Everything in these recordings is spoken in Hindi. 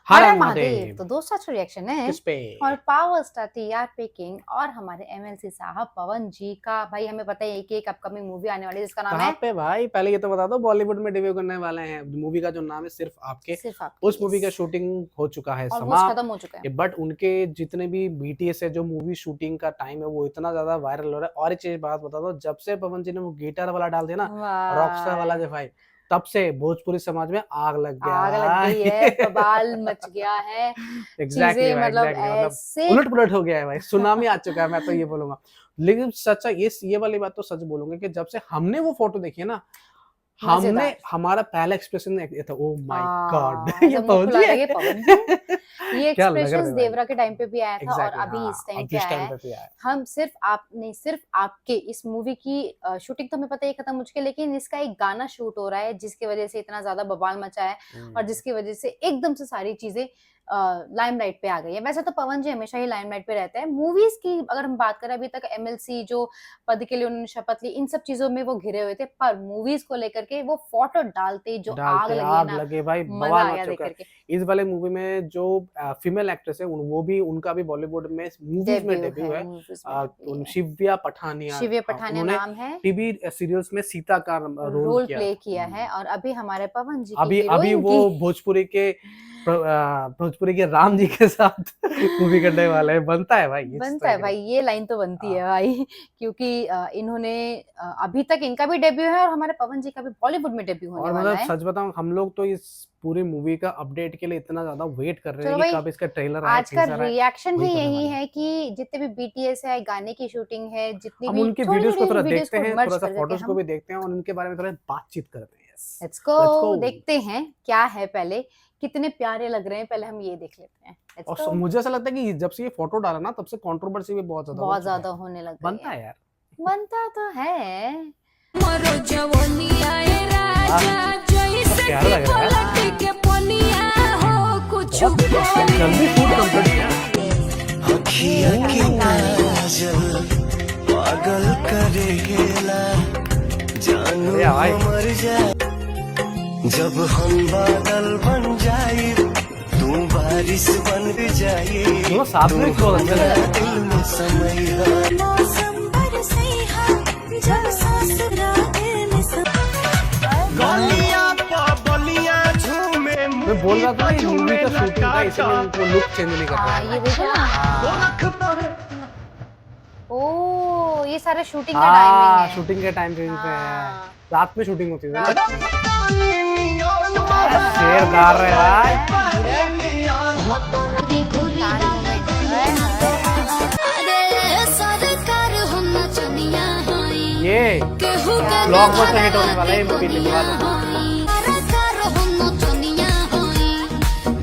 हर हर महादेव। महादेव। तो दोस्तों आज रिएक्शन है किस पे? और पावर स्टार टीआरपी किंग और हमारे एमएलसी साहब पवन जी का। भाई हमें पता है कि एक अपकमिंग मूवी आने वाली है जिसका नाम कहाँ है पे भाई? पहले ये तो बता दो, बॉलीवुड में डेब्यू करने वाले हैं। मूवी का जो नाम है सिर्फ आपके। सिर्फ आपके। उस मूवी का शूटिंग हो चुका है ऑलमोस्ट समाप्त, खत्म हो चुका है। बट उनके जितने भी बीटीएस है, जो मूवी शूटिंग का टाइम है वो इतना ज्यादा वायरल हो रहा है। और एक चीज बात बता दो, जब से पवन जी ने वो गिटार वाला डाल दिया ना, रॉकस्टार वाला जो भाई, तब से भोजपुरी समाज में आग लग गया। आग लग गई है, बवाल मच गया है। एग्जैक्टली चीजें मतलब मतलब ऐसे उलट पुलट हो गया है भाई, सुनामी आ चुका है, मैं तो ये बोलूंगा। लेकिन सच्चा ये वाली बात तो सच बोलूंगा कि जब से हमने वो फोटो देखी है ना, हमने मजेदार। हमारा पहला एक्सप्रेशन ये था, ओ माय गॉड, ये जब मुंह पवन खुला जी रहा है। है, ये पवन जी। ये क्या लग रहा एक्सप्रेशंस था भाई? देवरा के टाइम पे भी आया था और एग्जैक्टली अभी हाँ, इस टाइम अब पे इस आया टाइम है। पे भी आया है। हम सिर्फ आपके इस मूवी की शूटिंग तो हमें पता है खत्म हो चुकी है, लेकिन इसका एक गाना शूट हो रहा है जिसकी वजह से इतना ज्यादा बवाल मचा है और जिसकी वजह से एकदम से सारी चीजें लाइमलाइट पे आ गई है। वैसे तो पवन जी हमेशा ही लाइमलाइट पे रहते हैं। मूवीज की अगर हम बात करें, अभी तक एमएलसी जो पद के लिए उन्होंने शपथ ली, इन सब चीजों में वो घिरे हुए थे, पर मूवीज को लेकर के वो फोटो डालते जो आग लगी है ना, लगे भाई, मजा बवाल आया मच देख चुका है। करके। इस वाले मूवी में जो फीमेल एक्ट्रेस है वो भी, उनका भी बॉलीवुड में मूवीज में डेब्यू है। मूवीज में debut है। शिव्या पठानिया, शिव्य पठानिया उन्होंने नाम है, टीवी सीरियल्स में सीता का रोल किया। प्ले किया है और अभी हमारे पवन जी की अभी हीरोइन वो की भोजपुरी के राम जी के साथ मूवी करने वाले हैं। बनता है भाई, इस बनता तरह है की भाई, बात। ये लाइन तो बनती है हाँ। भाई। क्योंकि इन्होंने अभी तक इनका भी डेब्यू है और हमारे पवन जी का भी बॉलीवुड में डेब्यू होने और वाला मतलब है। सच बताऊं, हम लोग तो इस पूरी मूवी का अपडेट के लिए इतना ज्यादा वेट कर रहे चलो हैं कि भाई, कब इसका ट्रेलर आए, आज का टीजर आए। रिएक्शन ही वही करने यही वाले हैं। है कि जितने भी बीटीएस है, गाने की शूटिंग है, जितनी हम भी उनके छोटी वीडियोस को छोटी थोड़ा वीडियोस देखते को हैं, मर्ज थोड़ा सा कर करके फोटोज को हम भी देखते हैं और उनके बारे में थोड़ा बातचीत करते हैं। Let's Let's go, go। देखते हैं क्या है। पहले कितने प्यारे लग रहे हैं, पहले हम ये देख लेते हैं। Let's और go। मुझे ऐसा लगता है कि जब से ये फोटो डाला ना, तब से कंट्रोवर्सी भी बहुत ज्यादा हो बहुत चुका है। ज्यादा होने लग गई बनता है यार। बनता तो है। मरो जवनिया ए राजा जैसे प्यारा लग रहा है। पलट के पनिया हो कुछ जल्दी शूट कंप्लीट किया। अखिया की काजल पागल करेला जानू अरे भाई। मर जाए जब हम बादल बन जाए तू बारिश बन जाए दोनों साथ में बहुत अच्छे लग रहे हैं। दिल में समय मौसम बरसैहा जब सांस राहे में गलिया बलिया झूमे मैं बोल रहा था ये मूवी का शूटिंग था, इसलिए उनको लुक चेंज नहीं कर हाँ रहा ये देखो ना, ओ ये सारे शूटिंग का हाँ, टाइमिंग है। शूटिंग के टाइम पे है। हाँ। रात में शूटिंग होती है ना। रात में। शेर गा रहे हैं भाई। अरे सरकार हम चनिया हाई ये केहू के ब्लॉकबस्टर हिट होने वाला है, ये पीछे के बाद। सरकार हम चनिया हाई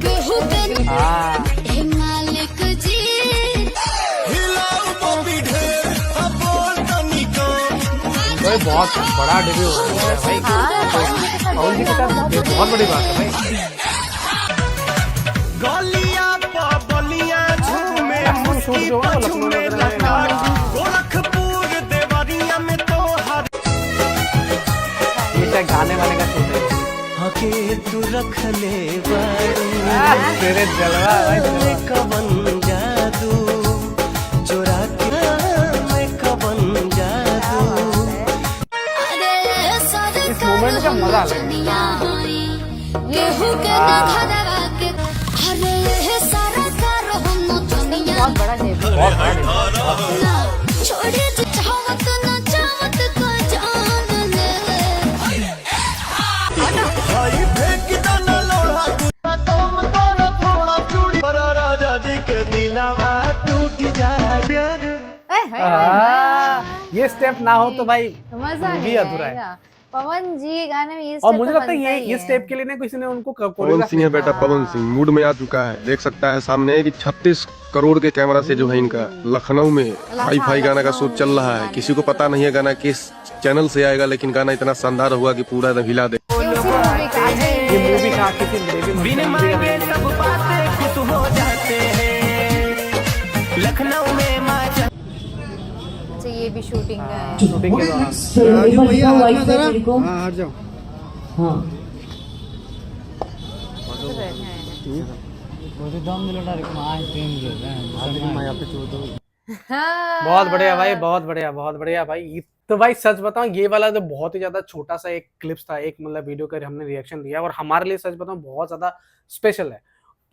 केहू के हाँ, हे मालिक जी हिलाओ बॉबी ढेर अब बोल तनिको तो ये बहुत बड़ा डेब्यू हो रहा है भाई। पवन जी के साथ ये बहुत बड़ी बात है भाई। गलिया बलिया झूमे मैक्सिमम शूट जो है वो लखनऊ वगैरह में। गोरखपुर देवरिया में तो हर ये चाहे गाने वाले का शूट है। हके तू रख ले बारू तेरे जलवा है भाई, में कवन जादू चुरा के में कवन जादू अरे सरकार इस मोमेंट का मजा आ चनिया हाई केहू के घरवा के अरे सरकार हम चनिया बहुत बड़ा डेब्यू है। बहुत बड़ा डेब्यू। छोड़े चाहत न चाहत को जान ले भाई फेंक दो न लोढ़ा तुम तोरा थोड़ा चूड़ी पर राजा जी के दिलवा टूट जाए प्यार ये स्टेप ना हो तो भाई मजा मूवी नहीं अधूरा है। आएगा। पवन जी के गाने में ये और step मुझे तो लगता है बनता ये ही इस स्टेप के लिए ना किसी ने उनको पवन कोरियोग्राफ सिंह है बेटा, पवन सिंह मूड में आ चुका है। देख सकता है सामने कि 36 करोड़ के कैमरा से जो है इनका लखनऊ में हाई फाई गाना का शूट चल रहा है। किसी को पता नहीं है गाना किस चैनल से आएगा, लेकिन गाना इतना शानदार हुआ कि पूरा एकदम हिला दे। ये उसी मूवी का है। ये मूवी का किसी बिन मांगे सब बातें खुश हो जाते हैं लखनऊ में अच्छा ये भी शूटिंग है। शूटिंग के दौरान हाँ हट जाओ। हाँ बैठे हैं। बहुत बढ़िया भाई, बहुत बढ़िया, बहुत बढ़िया भाई। तो भाई सच बताऊं, ये वाला जो बहुत ही ज्यादा छोटा सा एक क्लिप्स था, एक मतलब वीडियो का हमने रिएक्शन दिया, और हमारे लिए सच बताऊं बहुत ज्यादा स्पेशल है।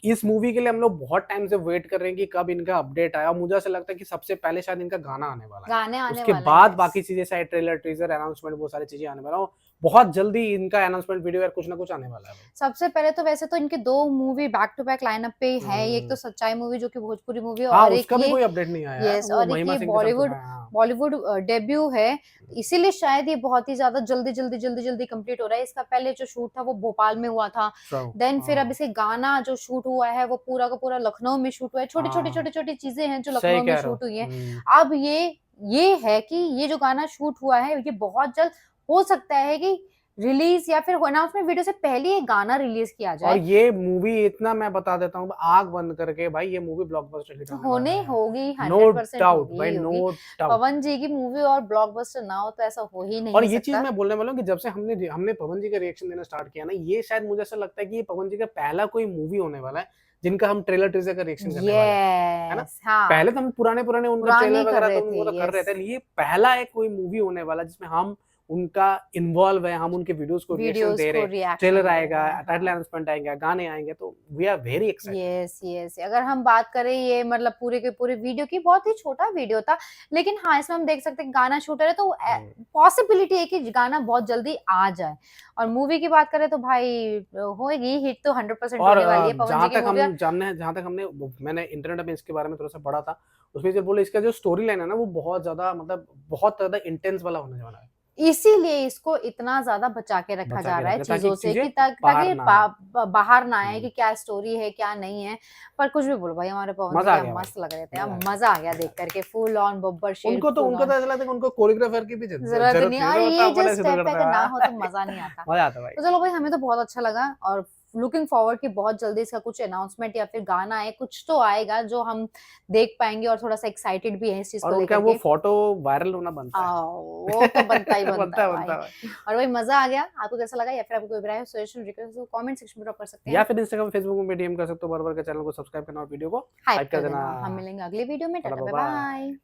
इस मूवी के लिए हम लोग बहुत टाइम से वेट कर रहे हैं कि कब इनका अपडेट आया। मुझे ऐसा लगता है कि सबसे पहले शायद इनका गाना आने वाला है, गाने आने उसके वाला बाद है, बाकी चीजें, शायद ट्रेलर, टीजर, अनाउंसमेंट, वो सारी चीजें आने वाला है। बहुत जल्दी इनका अनाउंसमेंट वीडियो या कुछ ना कुछ आने वाला है भाई। सबसे पहले तो वैसे तो इनके 2 movie back to back lineup पे है, एक तो हम्म। सच्चाई मूवी जो कि भोजपुरी मूवी है, हाँ, और एक उसका भी ये कोई अपडेट नहीं आया है, यस, वो और एक महिमा ये सिंह के साथ बॉलीवुड है, हाँ। बॉलीवुड डेब्यू है, इसीलिए शायद ये बहुत ही ज्यादा जल्दी कंप्लीट हो रहा है। इसका पहले जो शूट था वो भोपाल में हुआ था, True, देन फिर अब हाँ। इसे गाना जो शूट हुआ है वो पूरा का पूरा लखनऊ में शूट हुआ है। हाँ, छोटी चीजें हैं जो सही लखनऊ में कह रहे हो। शूट हुई है। अब ये है कि ये जो गाना शूट हुआ है ये बहुत जल्द हो सकता है कि रिलीज या फिर अनाउंसमेंट वीडियो से पहले ये गाना रिलीज किया और जाए। ये मूवी, इतना मैं बता देता हूँ, आग बंद करके भाई, ये मूवी ब्लॉकबस्टर हिट होने वाला होने है। होगी, नो 100% डाउट होगी भाई, ही नो होगी। डाउट। पवन जी की मूवी और ब्लॉकबस्टर ना हो तो ऐसा हो ही और नहीं ये चीज सकता। मैं बोलने वाला हूँ कि जब से हमने हमने पवन जी का रिएक्शन देना स्टार्ट किया ना, ये शायद मुझे ऐसा लगता है कि ये पवन जी का पहला कोई मूवी होने वाला है जिनका हम ट्रेलर टीजर का रिएक्शन करने वाले हैं, है ना? यस, हाँ, पहले तो हम पुराने पुराने उनका पुराने ट्रेलर कर वगैरह रहे तो थे, उनको तो कर रहे यस, थे, ये पहला एक कोई मूवी होने वाला है जिसमें हम उनका इन्वॉल्व है, हम उनके वीडियोस को रिएक्शन वीडियोस दे रहे को हैं, रिएक्शन ट्रेलर दे आएगा, रहे हैं, टाइटल हाँ। अनाउंसमेंट आएगा, गाने आएंगे, तो we are very excited. Yes yes, अगर हम बात करें ये मतलब पूरे के पूरे वीडियो की, बहुत ही छोटा वीडियो था, लेकिन हाँ इसमें हम देख सकते हैं गाना शूटर है, तो पॉसिबिलिटी है कि गाना बहुत जल्दी आ जाए। और मूवी की बात करें तो भाई होगी हिट, तो 100% और होने वाली है पवन जी की मूवी। जहाँ तक हमने मैंने इंटरनेट में इसके बारे में थोड़ा सा पढ़ा था, उसमें जब बोले इसका जो स्टोरी लाइन है ना, वो बहुत ज्यादा, मतलब बहुत ज्यादा इंटेंस वाला होने वाला है, इसीलिए इसको इतना ज्यादा बचा के रखा बचा जा के रहा है रखे ताकि चीजों से चीजें कि बाहर ताकि ना आए। बाहर ना आए हम्म, कि क्या स्टोरी है क्या नहीं है। पर कुछ भी बोलो भाई, हमारे पवन जी मजा आ क्या गया भाई, मस्त लग रहे थे, मजा आ अब गया, मजा आ गया मजा आ देख गया। करके, फुल ऑन बब्बर शेर, फुल उनको ऑन। तो ऐसा लगता है कि उनको कोरियोग्राफर की भी जरूरत जरूरत नहीं, नहीं और है, ये अपने जो ऐसे तो स्टेप करते अगर हैं। ना हो तो मजा नहीं आता। मजा आता है भाई। तो चलो भाई, हमें तो बहुत अच्छा लगा, और लुकिंग फॉरवर्ड कि बहुत जल्दी इसका कुछ अनाउंसमेंट या फिर गाना आए, कुछ तो आएगा जो हम देख पाएंगे, और थोड़ा सा एक्साइटेड भी है इस चीज और को उनका लेकर वो के। फोटो वायरल होना बनता है। वो तो बनता ही बनता है बनता भाई। है भाई। और भाई मजा आ गया, आपको कैसा लगा, या फिर आपको कोई राय, सजेशन, रिक्वेस्ट हो, कमेंट सेक्शन में ड्रॉप कर सकते या हैं। फिर इंस्टाग्राम, फेसबुक में डीएम कर सकते हो, बार बार के चैनल को सब्सक्राइब करना और वीडियो को हाइप लाइक कर कर देना। देना। हम मिलेंगे अगली वीडियो में, चलो टाटा बाय बाय। बाय।